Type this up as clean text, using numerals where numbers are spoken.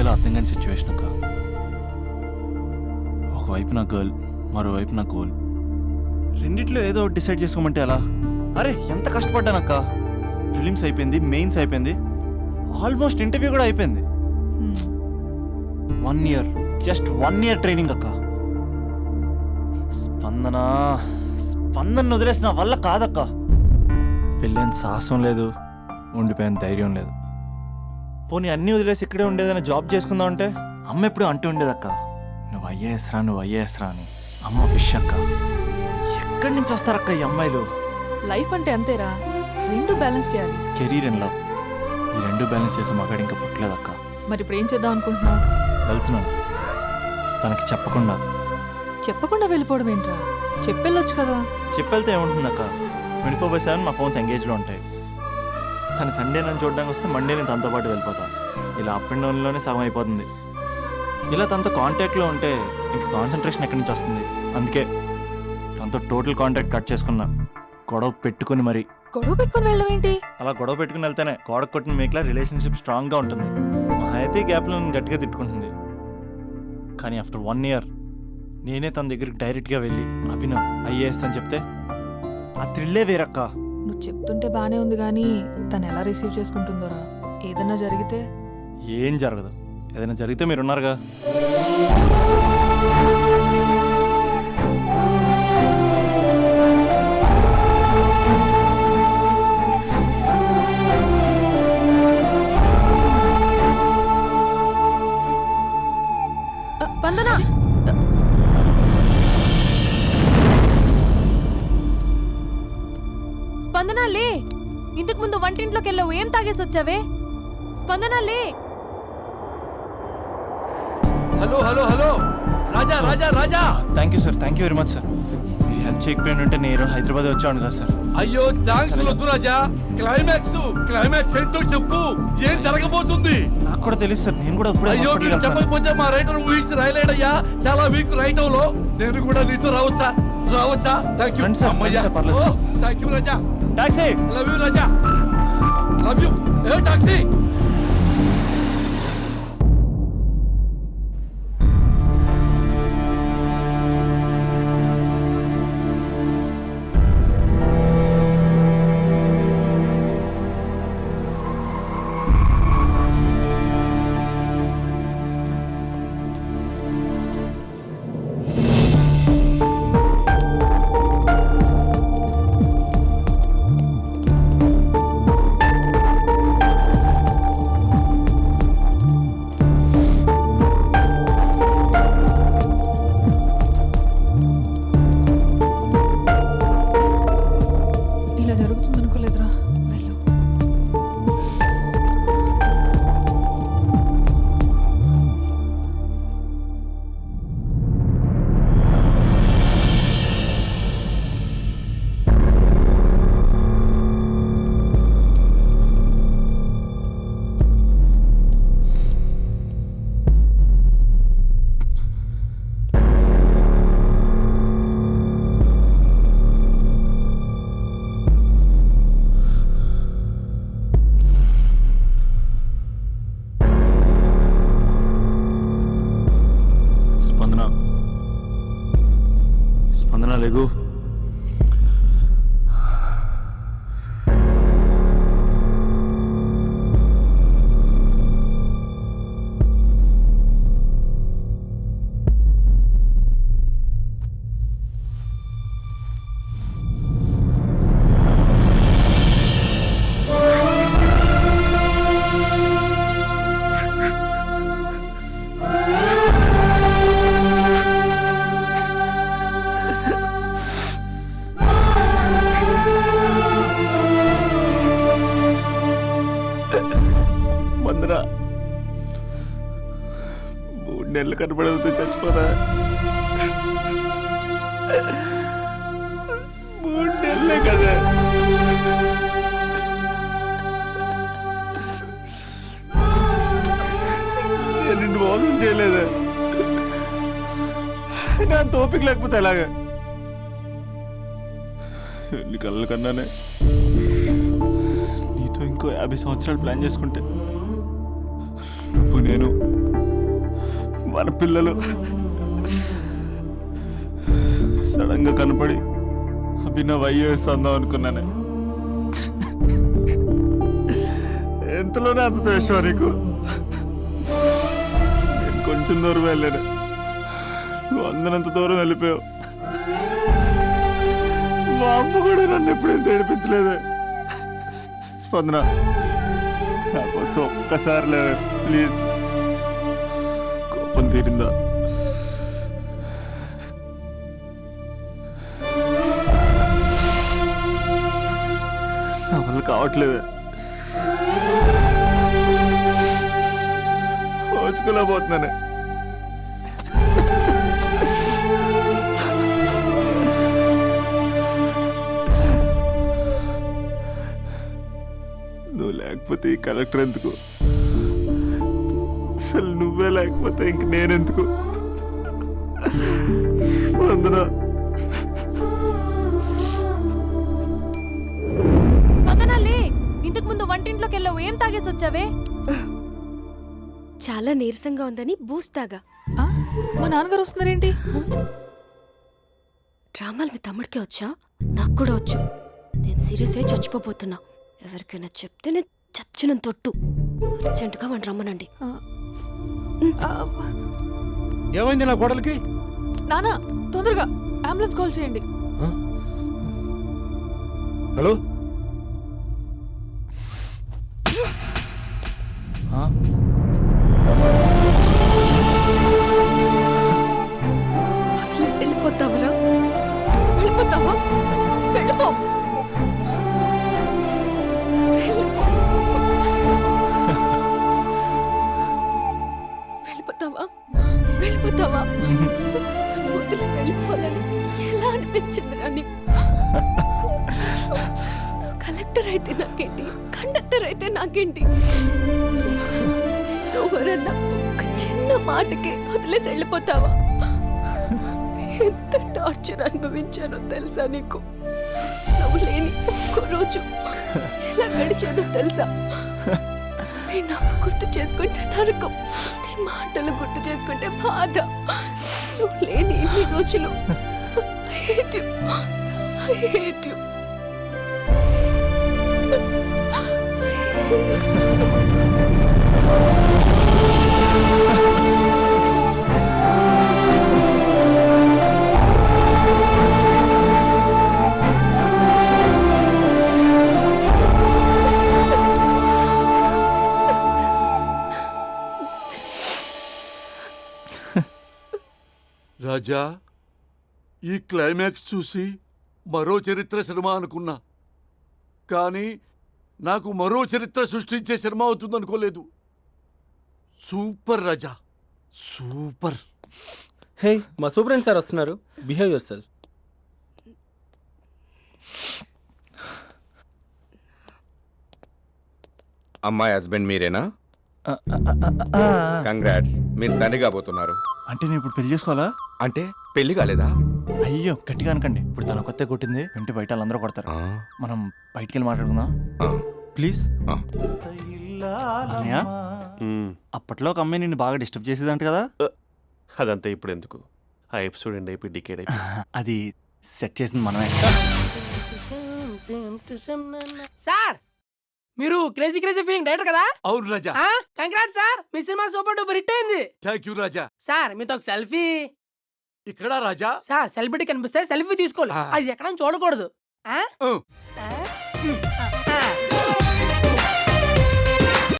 చేయాలో అర్థం కాని సిచ్యువేషన్ అక్క. ఒకవైపు నా గర్ల్, మరోవైపు నా గోల్. రెండిట్లో ఏదో ఒకటి డిసైడ్ చేసుకోమంటే ఎలా? అరే ఎంత కష్టపడ్డానక్క. ప్రిలిమ్స్ అయిపోయింది, మెయిన్స్ అయిపోయింది, ఆల్మోస్ట్ ఇంటర్వ్యూ కూడా అయిపోయింది. 1 year, జస్ట్ 1 year ట్రైనింగ్ అక్క. స్పందన వదిలేసిన వల్ల కాదక్క. పెళ్ళైన సాహసం లేదు, ఉండిపోయిన ధైర్యం లేదు. పోనీ అన్నీ వదిలేసి ఇక్కడే ఉండేదైనా జాబ్ చేసుకుందాం అంటే అమ్మ ఎప్పుడు అంటూ ఉండేదక్క, నువ్వు ఐఏఎస్ రా అని. అమ్మ ఫిష్ అక్క. ఎక్కడి నుంచి వస్తారక్క ఈ అమ్మాయిలు? లైఫ్ అంటే అంతేరా, రెండు బ్యాలెన్స్ చేయాలి. కెరీర్ అండ్ లవ్, ఈ రెండు బ్యాలెన్స్ చేసే మగాడు ఇంకా పుట్టలేదక్క. మరి ఇప్పుడు ఏం చేద్దాం అనుకుంటున్నావు? వెళ్తున్నాను, తనకి చెప్పకుండా వెళ్ళిపోవడం ఏంట్రా? చెప్పెళ్ళొచ్చు కదా. చెప్పెళ్తే ఏముంటుందక్క, 24/7 నా ఫోన్స్ ఎంగేజ్లో ఉంటాయి. తను సండే నన్ను చూడడానికి వస్తే మండే నేను తనతో పాటు వెళ్ళిపోతాను. ఇలా అప్ అండ్ డౌన్లోనే సగం అయిపోతుంది. ఇలా తనతో కాంటాక్ట్లో ఉంటే ఇంక కాన్సన్ట్రేషన్ ఎక్కడి నుంచి వస్తుంది? అందుకే తనతో టోటల్ కాంటాక్ట్ కట్ చేసుకున్నా. గొడవ పెట్టుకుని వెళ్ళడం ఏంటి? అలా గొడవ పెట్టుకుని వెళ్తేనే గోడ కొట్టిన మేకలా రిలేషన్షిప్ స్ట్రాంగ్గా ఉంటుంది. మా అయితే గ్యాప్లో నన్ను గట్టిగా తిట్టుకుంటుంది. కానీ ఆఫ్టర్ 1 year నేనే తన దగ్గరికి డైరెక్ట్గా వెళ్ళి అభినవ్ ఐఏఎస్ అని చెప్తే ఆ థ్రిల్లే వేరక్క. నువ్వు చెప్తుంటే బానే ఉంది కానీ తను ఎలా రిసీవ్ చేసుకుంటుందోరా? ఏదన్నా జరిగితే? ఏం జరగదు. ఏదైనా జరిగితే మీరున్నారుగా. స్పందన, స్పందన లే. ఇంతకు ముందు వంటింట్లోకి వెళ్ళావు, ఏం తాగేసి వచ్చావే? స్పందన లే. Hello hello hello Raja Raja Raja. Thank you sir, thank you very much sir. మీరు హెల్ప్ చేయకపోయిన ఉంటే నేను హైదరాబాద్ వచ్చాను కదా సార్. అయ్యో థ్యాంక్స్ వద్దు రాజా. క్లైమాక్స్ ఏంటో చెప్పు. ఏం జరగబోతుంది? నాకు కూడా తెలుసు సార్, నేను కూడా ఇప్పుడే అయ్యో hospital మీరు వెళ్తున్నాను. చెప్పకపోతే మా రైటర్ ఊహించి రాయలేడయ్యా. చాలా వీక్ రైటంలో నేను కూడా నీతో రావచ్చా? థ్యాంక్ యూ రండి సార్, అమ్మయ్యా. రండి సార్, పర్లేదు. Thank you Raja. Taxi. Love you Raja, love you. A taxi. ఇలా జరుగుతుంది అనుకోలేదురా. వెళ్ళు. స్పందన లేగు. స్పందన 3 నెలలు కనబడవుతూ చచ్చిపోదా? 3 నెలలే కదా. నేను నిన్ను మోసం చేయలేదా? నా తోపిక లేకపోతే ఎలాగా? ఎన్ని కళ్ళ కన్నానే నీతో ఇంకో 50 సంవత్సరాలు ప్లాన్ చేసుకుంటే నువ్వు నేను మన పిల్లలు సడన్ గా కనపడి అభినవ్ ఐఏఎస్ అందాం అనుకున్నానే. ఎంతలోనే అంత ద్వేషం నీకు. నేను కొంచెం దూరం వెళ్ళాను, నువ్వు అందనంత దూరం వెళ్ళిపోయావు. మా అమ్మ కూడా నన్ను ఎప్పుడేం ఏడిపించలేదే. స్పందన, నా కోసం ఒక్కసారి లేవే ప్లీజ్. కోపం తీరిందా? నా వల్ల కావట్లేదే, ఓచుకోలేకపోతున్నానే. నువ్వు లేకపోతే ఈ కలెక్టర్ ఎందుకు? అసలు నువ్వే లేకపోతే ఇంక నేనెందుకు? వందనా. స్పందన లే, ఇంతకు ముందు వంటింట్లోకి వెళ్ళావు, ఏం తాగేసి వచ్చావే? చాలా నీరసంగా ఉందని బూస్ట్ తాగా. మా నాన్నగారు వస్తున్నారేంటి? డ్రామాలు మీ తమ్ముడికే వచ్చా? నాకు కూడా వచ్చు. నేను సీరియస్ అయి చచ్చిపోతున్నా. ఎవరికైనా చెప్తే నేను చచ్చిన తొట్టు. అర్జెంటుగా వాడిని రమ్మనండి. ఏమైంది నా కోడలికి? నానా, తొందరగా అంబులెన్స్ కాల్ చేయండి. హలో, ప్లీజ్ వెళ్ళిపోతావరా? వెళ్ళిపోతావా? వెళ్ళిపో. వెళ్ళిపోతావా? వెళ్ళిపోతావా? వదిలి వెళ్ళిపోవాలని ఎలా అనిపించిందిరా నీకు? నువ్వు కలెక్టర్ అయితే నాకేంటి, కండక్టర్ అయితే నాకేంటి? సోమరన్న ఒక చిన్న మాటకే వదిలేసి వెళ్ళిపోతావా? ఎంత టార్చర్ అనుభవించానో తెలుసా నీకు? నువ్వు లేని ఒక్క రోజు ఎలా గడిచేదో తెలుసా? నీ నవ్వు గుర్తు చేసుకుంటే నరకం, నీ మాటలు గుర్తు చేసుకుంటే బాధ. నువ్వు లేని ఇన్ని రోజులు I hate you. I hate you. రాజా, ఈ క్లైమాక్స్ చూసి మరో చరిత్ర సినిమా అనుకున్నా, కానీ నాకు మరో చరిత్ర సృష్టించే సినిమా అవుతుంది అనుకోలేదు. సూపర్ రాజా, సూపర్. హే, మా సూపరింటెండెంట్ సార్ వస్తున్నారు. Behave your self. అమ్మాయి హస్బెండ్ మీరేనా? కంగ్రాట్స్, మీరు తండ్రి కాబోతున్నారు. అంటే నేను ఇప్పుడు పెళ్లి చేసుకోవాలా? అంటే పెళ్లి కాలేదా? అయ్యో గట్టిగా అనకండి, ఇప్పుడు తన కొత్త కొట్టింది వింటే బయట వాళ్ళందరూ కొడతారు. ఆ, మనం బయటికి వెళ్ళి మాట్లాడుకుందాం ఆ, ప్లీజ్. ఆ. అన్నయ్య, అప్పట్లో ఒక అమ్మాయి నిన్ను బాగా డిస్టర్బ్ చేసేదంట కదా? అదంతా ఇప్పుడు ఎందుకు? ఆ ఎపిసోడ్ ఎండ్ అయిపోయి డికేడ్ అయిపోయి అది సెట్ చేసింది మనమే. సార్, మీరు క్రేజీ క్రేజీ ఫీలింగ్ డైరెక్టర్ కదా? అవును రాజా. కంగ్రాట్స్ సార్, మీ సినిమా సూపర్ డూపర్ హిట్ అయింది. Thank you Raja. సార్, మీతో ఒక సెల్ఫీ. ఇక్కడ రాజా. సార్, సెలబ్రిటీ కనిపిస్తే సెల్ఫీ తీసుకోవాలి, ఆ. అది ఎక్కడ చూడకూడదు. ఆ? ఆ. ఆ?